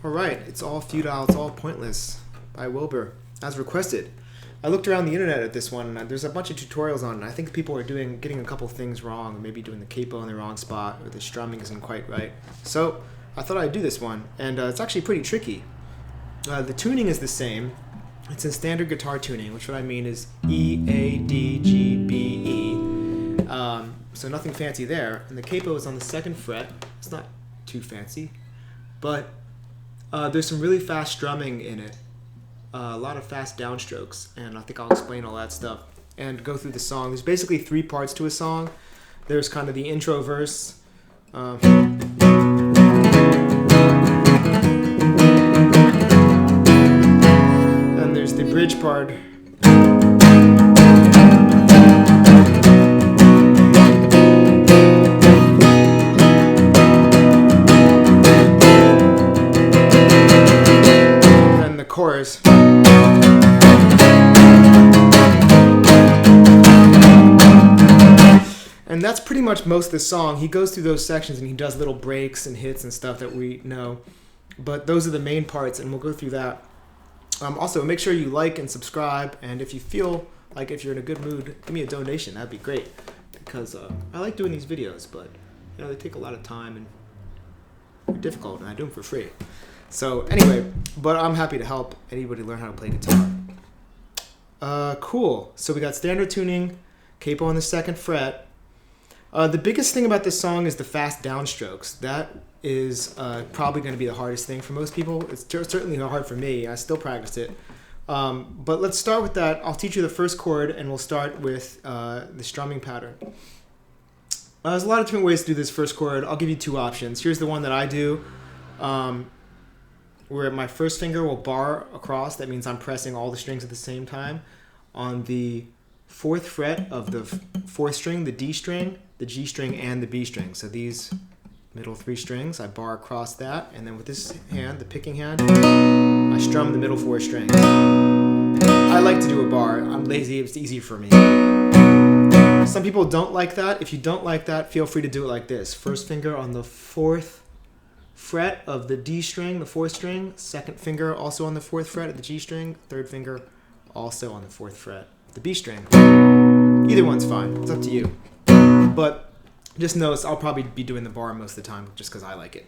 Alright, It's All Futile, It's All Pointless by Wilbur, as requested. I looked around the internet at this one, and there's a bunch of tutorials on it. I think people are getting a couple things wrong, maybe doing the capo in the wrong spot, or the strumming isn't quite right. So I thought I'd do this one, and it's actually pretty tricky. The tuning is the same. It's in standard guitar tuning, which what I mean is E, A, D, G, B, E. So nothing fancy there. And the capo is on the 2nd fret. It's not too fancy, but there's some really fast strumming in it. A lot of fast downstrokes, and I think I'll explain all that stuff and go through the song. There's basically 3 parts to a song. There's kind of the intro verse. And there's the bridge part. And the chorus. And that's pretty much most of the song. He goes through those sections and he does little breaks and hits and stuff that we know. But those are the main parts, and we'll go through that. Also, make sure you like and subscribe. And if you feel like if you're in a good mood, give me a donation. That'd be great. Because I like doing these videos, but they take a lot of time and they're difficult, and I do them for free. So anyway, but I'm happy to help anybody learn how to play guitar. Cool. So we got standard tuning, capo on the 2nd fret. The biggest thing about this song is the fast downstrokes. That is probably going to be the hardest thing for most people. It's certainly hard for me. I still practice it. But let's start with that. I'll teach you the first chord, and we'll start with the strumming pattern. There's a lot of different ways to do this first chord. I'll give you 2 options. Here's the one that I do, where my first finger will bar across. That means I'm pressing all the strings at the same time. On the 4th fret of the 4th string, the D string, the G string, and the B string. So these middle 3 strings, I bar across that, and then with this hand, the picking hand, I strum the middle 4 strings. I like to do a bar. I'm lazy, it's easy for me. Some people don't like that. If you don't like that, feel free to do it like this. First finger on the 4th fret of the D string, the 4th string, 2nd finger also on the 4th fret of the G string, 3rd finger also on the 4th fret of the B string. Either one's fine. It's up to you. But just notice I'll probably be doing the bar most of the time just because I like it.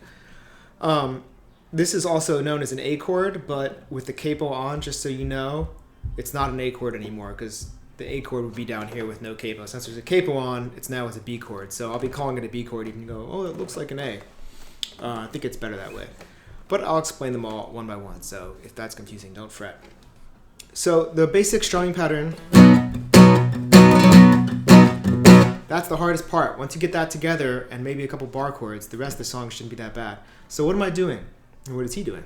This is also known as an A chord, but with the capo on, just so you know, it's not an A chord anymore because the A chord would be down here with no capo. Since there's a capo on, it's now as a B chord. So I'll be calling it a B chord. You can go, oh, it looks like an A. I think it's better that way. But I'll explain them all one by one. So if that's confusing, don't fret. So the basic strumming pattern, that's the hardest part. Once you get that together and maybe a couple bar chords, the rest of the song shouldn't be that bad. So what am I doing? And what is he doing?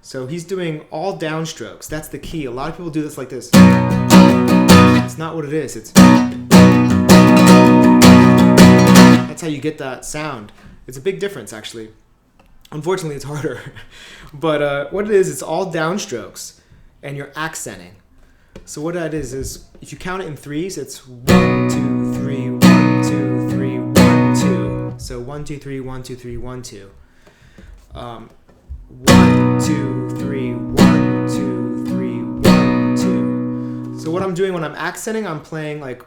So he's doing all downstrokes. That's the key. A lot of people do this like this. It's not what it is. That's how you get that sound. It's a big difference, actually. Unfortunately, it's harder. But what it is, it's all downstrokes, and you're accenting. So what that is if you count it in 3s, it's 1, 2, 3, 1, 2, 3, 1, 2. So 1, 2, 3, 1, 2, 3, 1, 2. 1, 2, 3, 1, 2, 3, 1, 2. So what I'm doing when I'm accenting, I'm playing like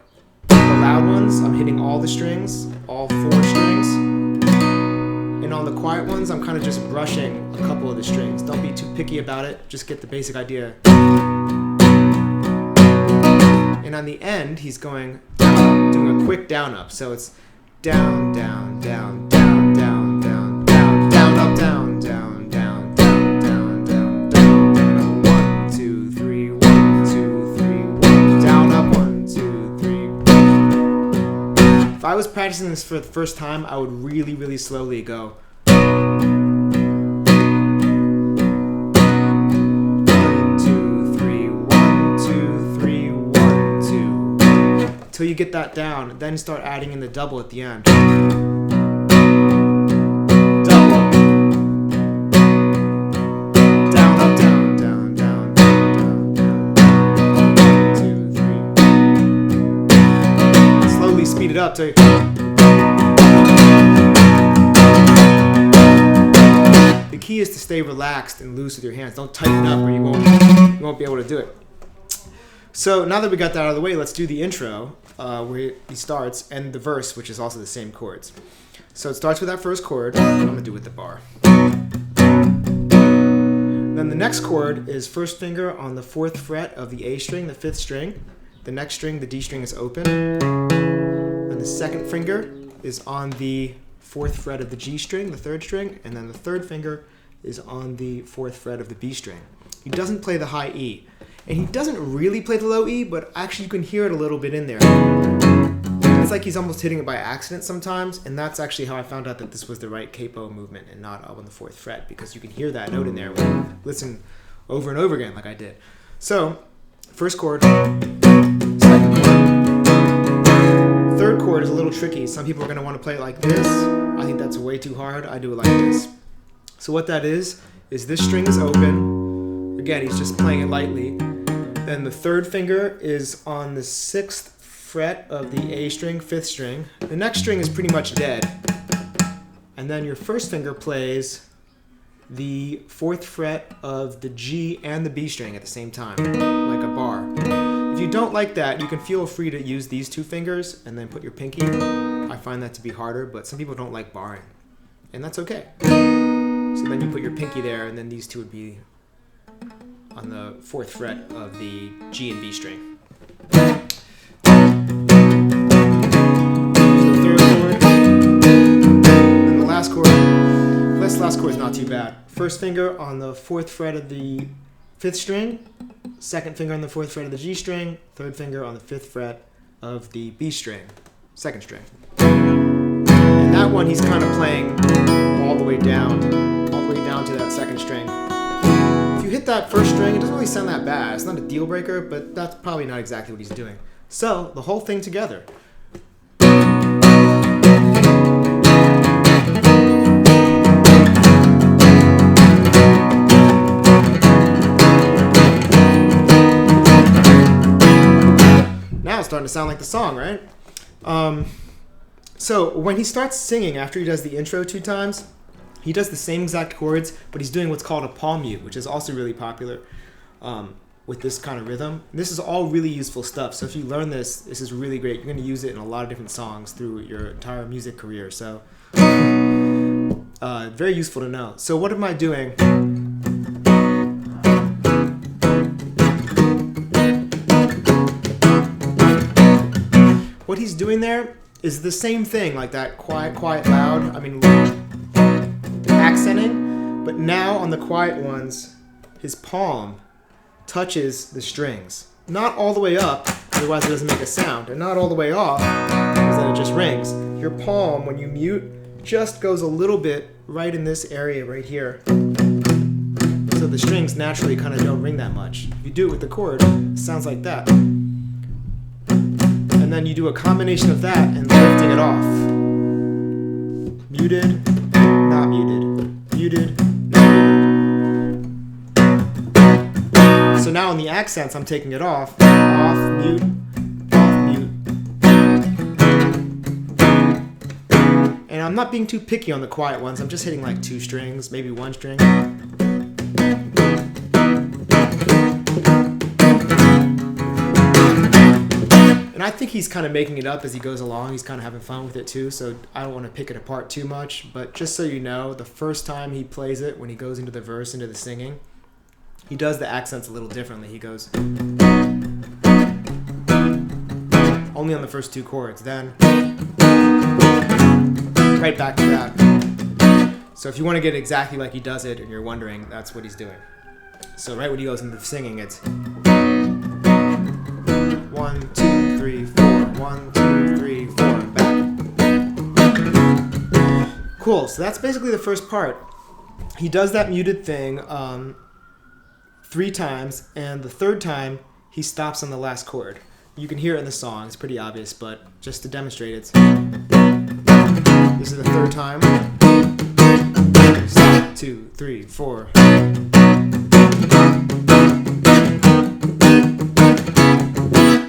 the loud ones. I'm hitting all the strings, all 4 strings. And on the quiet ones, I'm kind of just brushing a couple of the strings. Don't be too picky about it. Just get the basic idea. And on the end, he's going down, doing a quick down up. So it's down, down, down, down, down, down, down, down, up, down, down, down, down, down, down, down, down, 1, 2, 3, 1, 2, 3, 1, down, up, 1, 2, 3. If I was practicing this for the first time, I would really, really slowly go. Until you get that down, then start adding in the double at the end. Double. Down, up, down, down, down, down, down, down. 1, 2, 3. Slowly speed it up till key is to stay relaxed and loose with your hands. Don't tighten up or you won't be able to do it. So now that we got that out of the way, let's do the intro where he starts and the verse, which is also the same chords. So it starts with that first chord. I'm going to do it with the bar. Then the next chord is first finger on the 4th fret of the A string, the 5th string. The next string, the D string, is open. And the second finger is on the 4th fret of the G string, the 3rd string. And then the third finger is on the 4th fret of the B string. He doesn't play the high E. And he doesn't really play the low E, but actually you can hear it a little bit in there. It's like he's almost hitting it by accident sometimes, and that's actually how I found out that this was the right capo movement and not up on the 4th fret, because you can hear that note in there when you listen over and over again like I did. So, first chord, second chord. Third chord is a little tricky. Some people are going to want to play it like this. I think that's way too hard. I do it like this. So what that is this string is open. Again, he's just playing it lightly. Then the third finger is on the 6th fret of the A string, 5th string. The next string is pretty much dead. And then your first finger plays the 4th fret of the G and the B string at the same time, like a bar. If you don't like that, you can feel free to use these 2 fingers and then put your pinky. I find that to be harder, but some people don't like barring. And that's okay. So then you put your pinky there, and then these 2 would be on the 4th fret of the G and B string. Last chord is not too bad. First finger on the 4th fret of the 5th string, second finger on the 4th fret of the G string, third finger on the 5th fret of the B string, 2nd string. And that one he's kind of playing all the way down to that 2nd string. If you hit that first string, it doesn't really sound that bad. It's not a deal breaker, but that's probably not exactly what he's doing. So the whole thing together. Starting to sound like the song, right? So when he starts singing, after he does the intro 2 times, he does the same exact chords, but he's doing what's called a palm mute, which is also really popular with this kind of rhythm. And this is all really useful stuff. So if you learn this, this is really great. You're going to use it in a lot of different songs through your entire music career. So very useful to know. So what am I doing? What he's doing there is the same thing, like that quiet, quiet, loud. I mean, accenting, but now on the quiet ones, his palm touches the strings. Not all the way up, otherwise it doesn't make a sound, and not all the way off, because then it just rings. Your palm, when you mute, just goes a little bit right in this area right here. So the strings naturally kind of don't ring that much. If you do it with the chord, it sounds like that. And then you do a combination of that and lifting it off. Muted, not muted. Muted, not muted. So now in the accents, I'm taking it off. Off, mute, off, mute. And I'm not being too picky on the quiet ones. I'm just hitting like 2 strings, maybe 1 string. And I think he's kind of making it up as he goes along. He's kind of having fun with it too, so I don't want to pick it apart too much. But just so you know, the first time he plays it, when he goes into the verse, into the singing, he does the accents a little differently. He goes only on the first 2 chords, then right back to that. So if you want to get it exactly like he does it and you're wondering, that's what he's doing. So right when he goes into the singing, it's 1, 2, 3, 4, 1, 2, 3, 4, back. Cool, so that's basically the first part. He does that muted thing 3 times, and the 3rd time, he stops on the last chord. You can hear it in the song, it's pretty obvious, but just to demonstrate it, this is the 3rd time. Stop, 2, 3, 4.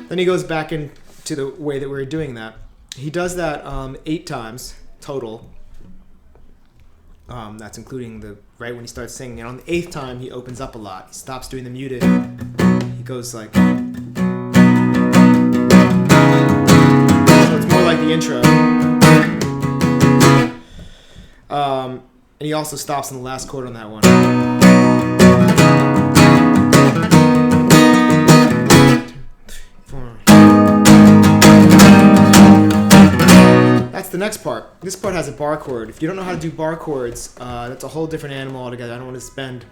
Then he goes back into the way that we were doing that. He does that 8 times total. That's including the right when he starts singing. And on the 8th time, he opens up a lot. He stops doing the muted. He goes like... So it's more like the intro. And he also stops in the last chord on that one. That's the next part. This part has a bar chord. If you don't know how to do bar chords, that's a whole different animal altogether. I don't want to spend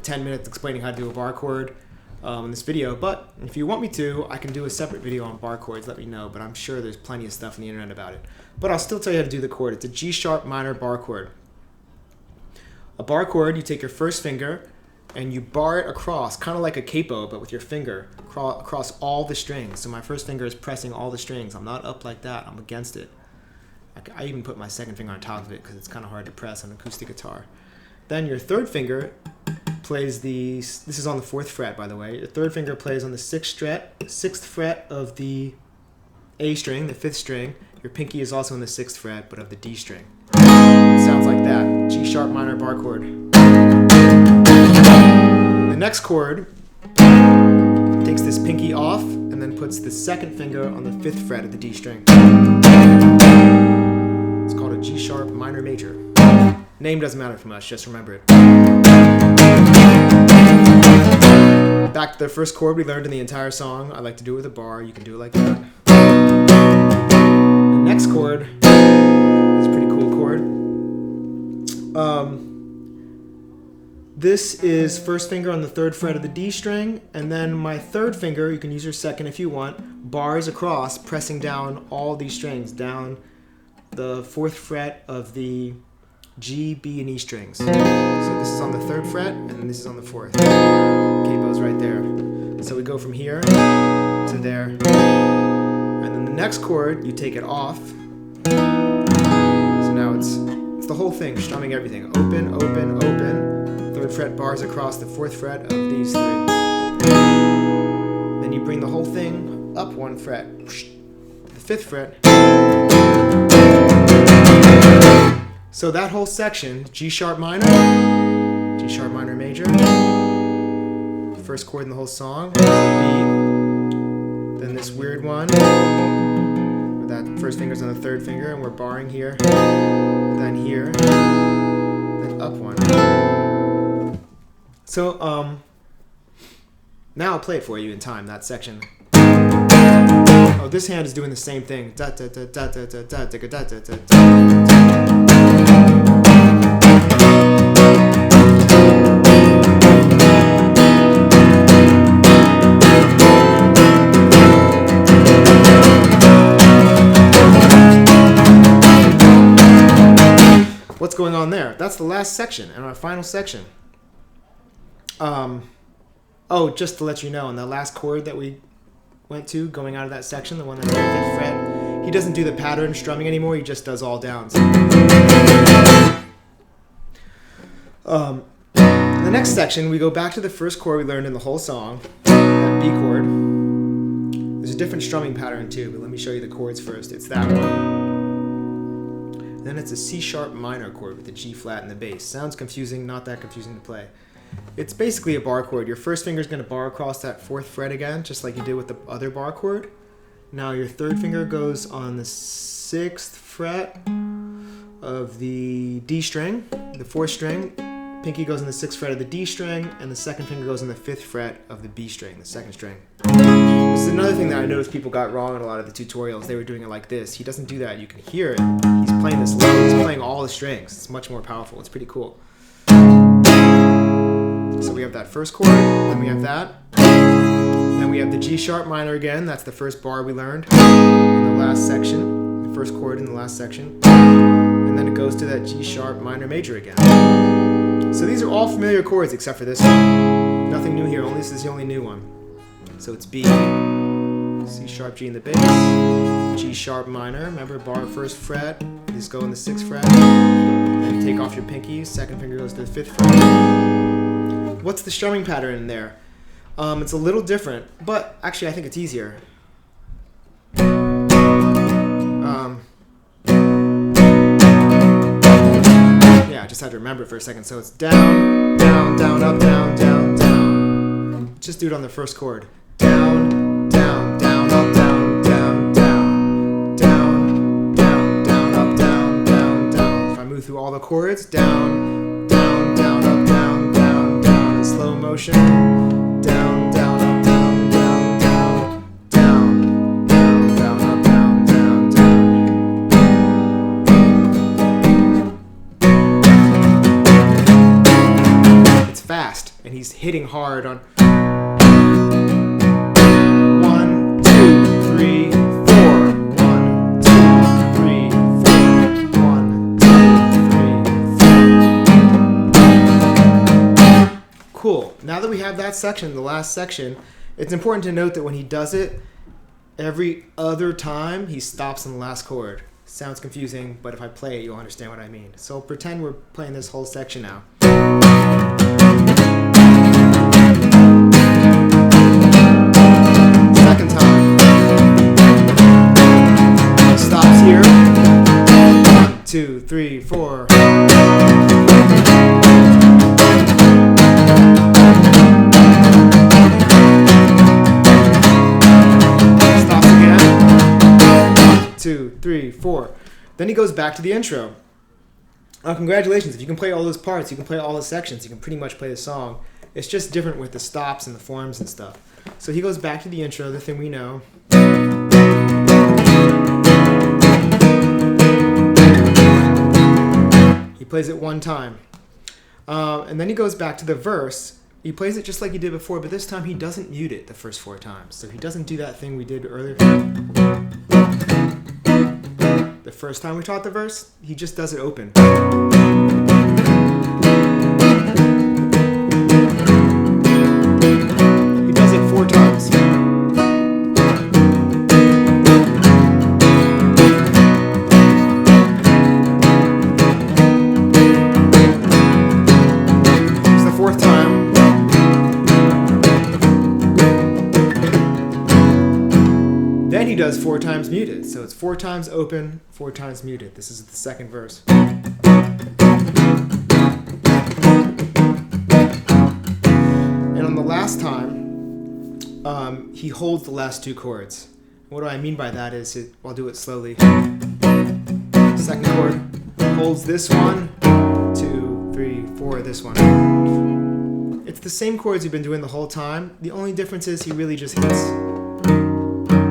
10 minutes explaining how to do a bar chord in this video, but if you want me to, I can do a separate video on bar chords. Let me know, but I'm sure there's plenty of stuff on the internet about it. But I'll still tell you how to do the chord. It's a G sharp minor bar chord. A bar chord, you take your first finger and you bar it across, kind of like a capo, but with your finger, across all the strings. So my first finger is pressing all the strings. I'm not up like that. I'm against it. I even put my second finger on top of it because it's kind of hard to press on an acoustic guitar. Then your third finger plays this is on the 4th fret, by the way. Your third finger plays on the 6th fret of the A string, the 5th string. Your pinky is also on the 6th fret, but of the D string. It sounds like that. G sharp minor bar chord. The next chord takes this pinky off and then puts the second finger on the 5th fret of the D string. It's called a G sharp minor major. Name doesn't matter for much, just remember it. Back to the first chord we learned in the entire song. I like to do it with a bar. You can do it like that. The next chord is a pretty cool chord. This is first finger on the 3rd fret of the D string, and then my 3rd finger, you can use your second if you want, bars across, pressing down all these strings, down the 4th fret of the G, B, and E strings. So this is on the 3rd fret, and then this is on the 4th. Capo's right there. So we go from here to there. And then the next chord, you take it off. So now it's the whole thing, strumming everything. Open, open, open. 3rd fret bars across the 4th fret of these 3. Then you bring the whole thing up 1 fret. The 5th fret. So that whole section, G sharp minor major, first chord in the whole song, B, then this weird one, where that first finger's on the 3rd finger and we're barring here, then here, then up 1. So, now I'll play it for you in time, that section. Oh, this hand is doing the same thing. Da da da da da da da da da da da da. What's going on there? That's the last section and our final section. Oh, just to let you know, in the last chord that we went to, going out of that section, the one that's on the 5th fret, he doesn't do the pattern strumming anymore, he just does all downs. The next section, we go back to the first chord we learned in the whole song, that B chord. There's a different strumming pattern too, but let me show you the chords first. It's that one. Then it's a C sharp minor chord with the G flat and the bass. Sounds confusing, not that confusing to play. It's basically a bar chord. Your first finger is going to bar across that 4th fret again, just like you did with the other bar chord. Now your 3rd finger goes on the 6th fret of the D string, the 4th string. Pinky goes on the 6th fret of the D string, and the 2nd finger goes on the 5th fret of the B string, the 2nd string. This is another thing that I noticed people got wrong in a lot of the tutorials. They were doing it like this. He doesn't do that. You can hear it. He's playing this low. He's playing all the strings. It's much more powerful. It's pretty cool. So we have that first chord, then we have that. Then we have the G sharp minor again. That's the first bar we learned in the last section. The first chord in the last section. And then it goes to that G sharp minor major again. So these are all familiar chords except for this one. Nothing new here, only this is the only new one. So it's B, C sharp G in the bass, G sharp minor, remember bar 1st fret, these go in the 6th fret, then take off your pinky, 2nd finger goes to the 5th fret. What's the strumming pattern in there? It's a little different, but actually I think it's easier. Yeah, I just had to remember it for a second. So it's down, down, down, up, down, down, down. Just do it on the first chord. Down, down, down, up, down, down, down, down, down, down, up, down, down, down. If I move through all the chords, down, down, down, up, down, down, down, in slow motion. Down, down, up, down, down, down, down, down, down, up, down, down, down. It's fast, and he's hitting hard on 1, 2, 3, 4. 1, 2, 3, 4. 1, 2, 3, 4. Cool. Now that we have that section, the last section, it's important to note that when he does it, every other time he stops on the last chord. Sounds confusing, but if I play it, you'll understand what I mean. So pretend we're playing this whole section now. Second time. Stops here. 1, 2, 3, 4. Stops again. 1, 2, 3, 4. Then he goes back to the intro. Congratulations, if you can play all those parts, you can play all the sections, you can pretty much play the song. It's just different with the stops and the forms and stuff. So he goes back to the intro, the thing we know. He plays it one time. And then he goes back to the verse. He plays it just like he did before, but this time he doesn't mute it the first 4 times. So he doesn't do that thing we did earlier. The first time we taught the verse, he just does it open. He does it 4 times. It's the 4th time. Then he does 4 times muted. So it's 4 times open, 4 times muted. This is the second verse. And on the last time, he holds the last 2 chords. What do I mean by that is, I'll do it slowly. Second chord, holds this one, 2, 3, 4, this one. It's the same chords you've been doing the whole time. The only difference is he really just hits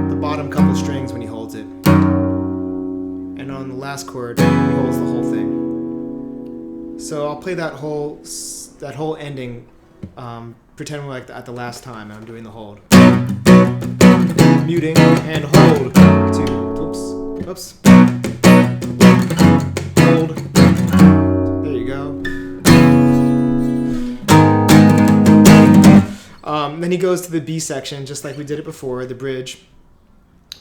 the bottom couple strings when he holds it. And on the last chord, he holds the whole thing. So I'll play that whole ending, pretend we're like at the last time, and I'm doing the hold. Muting and hold. 2, oops. Hold. There you go. Then he goes to the B section, just like we did it before, the bridge.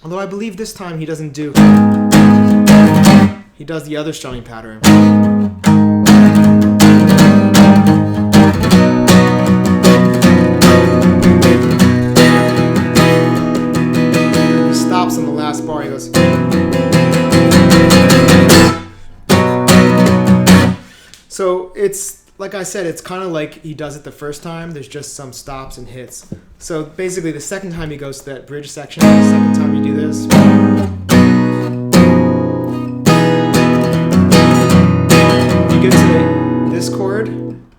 Although I believe this time he doesn't do. He does the other strumming pattern. He stops on the last bar. He goes. So it's, like I said, it's kind of like he does it the first time. There's just some stops and hits. So basically the second time he goes to that bridge section, the second time you do this. You get to this chord,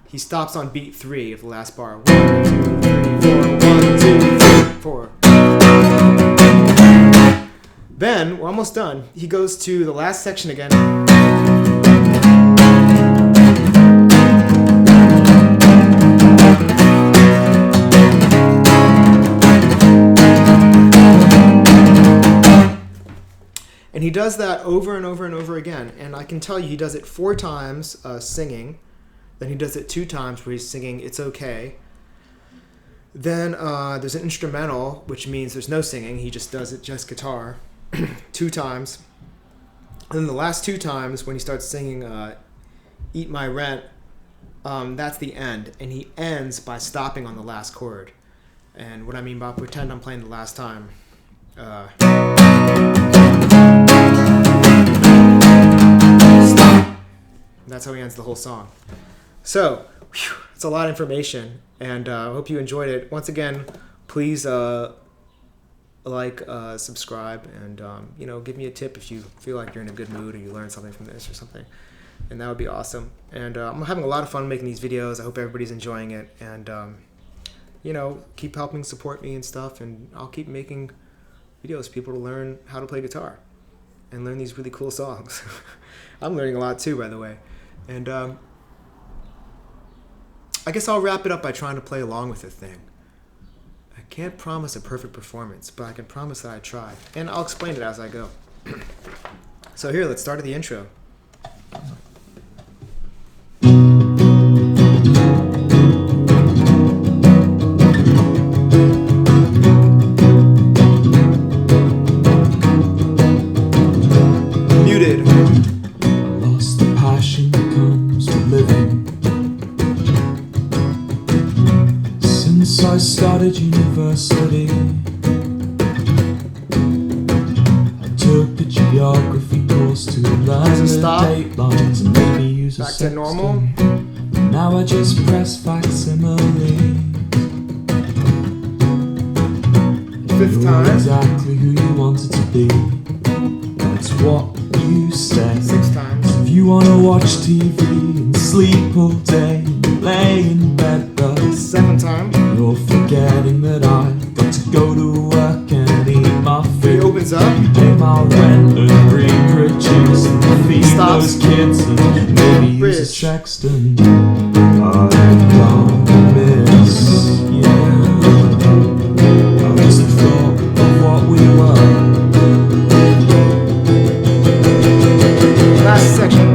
he stops on beat 3 of the last bar. 1, 2, 3, 4. 1, 2, 3, 4. Then, we're almost done. He goes to the last section again. And he does that over and over and over again. And I can tell you he does it 4 times singing. Then he does it 2 times where he's singing It's Okay. Then there's an instrumental, which means there's no singing. He just does it, just guitar, 2 times. And then the last 2 times when he starts singing Eat My Rent, that's the end. And he ends by stopping on the last chord. And what I mean by pretend I'm playing the last time. Stop. that's how he ends the whole song. So, whew, it's a lot of information, and I hope you enjoyed it. Once again, please subscribe, and give me a tip if you feel like you're in a good mood or you learned something from this or something, and that would be awesome. And I'm having a lot of fun making these videos. I hope everybody's enjoying it, and keep helping support me and stuff, and I'll keep making videos for people to learn how to play guitar and learn these really cool songs. I'm learning a lot too, by the way. And I guess I'll wrap it up by trying to play along with the thing. I can't promise a perfect performance, but I can promise that I tried. And I'll explain it as I go. So here, let's start at the intro. Muted. I lost the passion that comes from living. Since I started university, I took a geography course to learn the date lines and made me use a sextant. Back to normal. Now I just press facsimile. Fifth You're time. exactly who you wanted to be. That's what you say. 6 times. If you wanna watch TV and sleep all day, lay in bed, but 7 times. you're forgetting that I've got to go to work and eat my He food. opens up. Pay my rent and reproduce and feed Stops. those kids and maybe use a Bridge. sextant. I don't miss you. I miss the thought of what we were. Last section.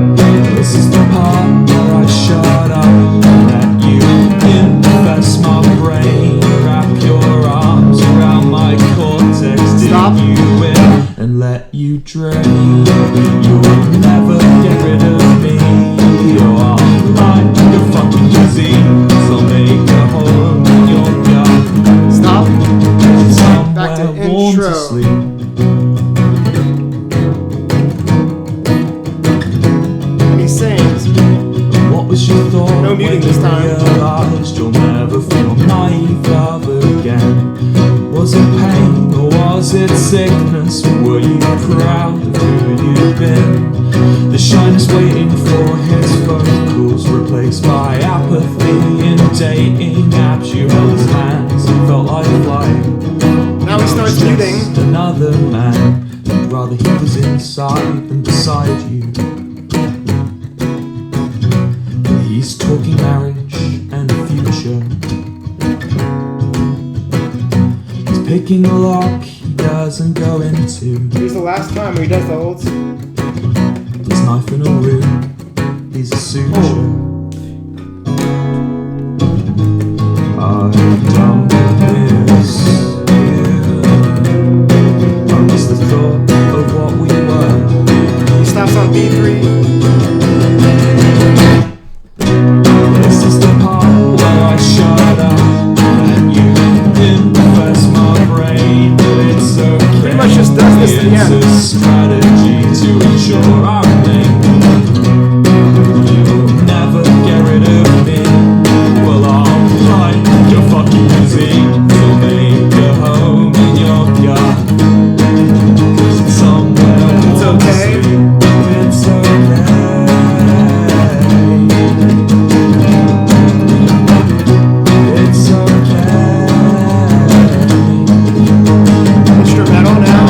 This is the part where I shut up and let you infest my brain. Wrap your arms around my cortex, Stop. dig you in and let you drain. You'll never get rid of me. You're like a fucking disease. I'll make a hole in your gut. Stop. Back to Somewhere warm intro. to sleep. And he sings. What was your thought No muting when this you time. realized you'll never feel naive love again? Was it pain or was it sickness? Were you proud of who you've been? The shyness waiting for his vocals replaced by apathy in dating apps. You held his hands and felt like flying. Now he starts muting. Just another man. I'd rather he was inside than beside you. He's talking marriage and future. He's picking a lock he doesn't go into. Here's the last time where he does the holds. His knife in a room, he's a suture. I don't miss you. I miss the thought of what we were. He stops on B3. This is the part where I shut up and you infest my brain. But it's okay. Pretty much just does this at the end. It's a strategy to ensure our name. You'll never get rid of me. Well, I'm like your fucking disease. You'll make a home in your gut. 'Cause it's somewhere It's warm to okay. sleep. It's okay. It's okay. Instrumental now.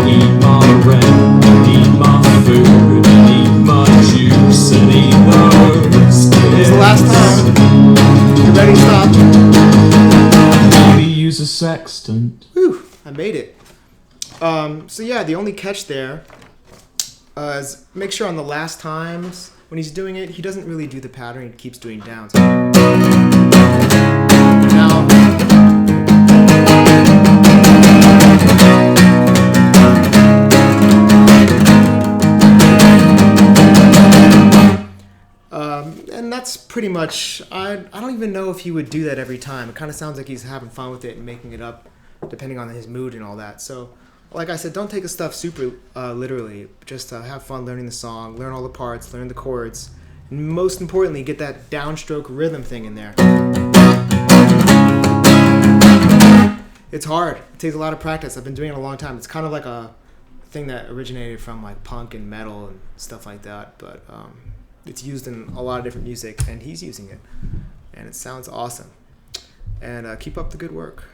Eat my rent, eat my food, eat my juice, and eat those kids. It's the last time. You ready? Stop. Maybe use a sextant. Whew, I made it. So yeah, the only catch there is make sure on the last times when he's doing it, he doesn't really do the pattern. He keeps doing downs. Now, and that's pretty much, I don't even know if he would do that every time. It kind of sounds like he's having fun with it and making it up depending on his mood and all that. So, like I said, don't take his stuff super literally. Just have fun learning the song, learn all the parts, learn the chords, and most importantly, get that downstroke rhythm thing in there. It's hard. It takes a lot of practice. I've been doing it a long time. It's kind of like a thing that originated from like punk and metal and stuff like that, but it's used in a lot of different music, and he's using it, and it sounds awesome. And keep up the good work.